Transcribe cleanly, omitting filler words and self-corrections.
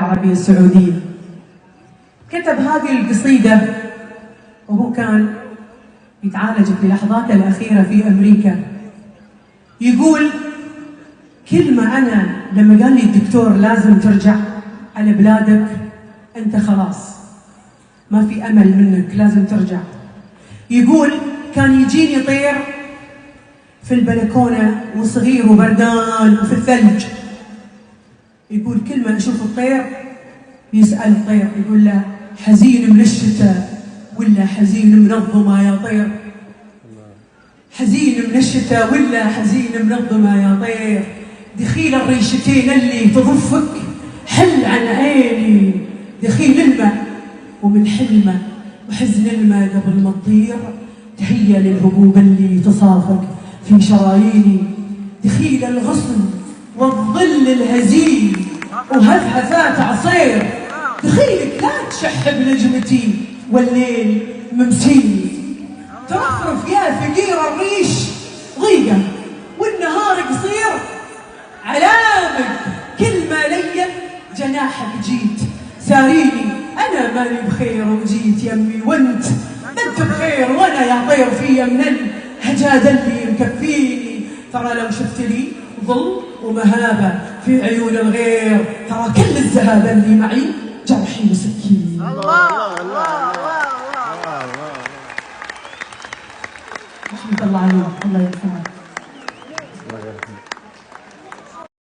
العربية السعودية. كتب هذه القصيدة وهو كان يتعالج في لحظاته الأخيرة في أمريكا. يقول كلمة أنا لما قال لي الدكتور لازم ترجع على بلادك، أنت خلاص ما في أمل منك، لازم ترجع. يقول كان يجيني طير في البلكونة وصغير وبردان وفي الثلج. يقول كل ما أشوف الطير يسأل الطير يقول له حزين من الشتاء ولا حزين من الظما يا طير؟ حزين من الشتاء ولا حزين من الظما يا طير؟ دخيل الريشتين اللي تضفك حل عن عيني، دخيل الماء ومن حلمه وحزن الماء قبل ما تطير، تهيا للهبوب اللي تصافك في شراييني، دخيل الغصن والظل الهزيل وهفهفات عصير، دخيلك لا تشح بنجمتي والليل ممسيني، ترفرف يا ثقير الريش ضيقه والنهار قصير، علامك كل ما لي جناحك جيت ساريني، انا ماني بخير وجيت يمي وانت ما انت بخير، وانا يا طير فيا من الهجاد اللي مكفيني، ترى لو شفت لي ظل ومهابه في عيون الغير، ترى كل الذهب اللي معي جرحي وسكيني. الله الله الله رحمة الله عليك، الله يرحمه.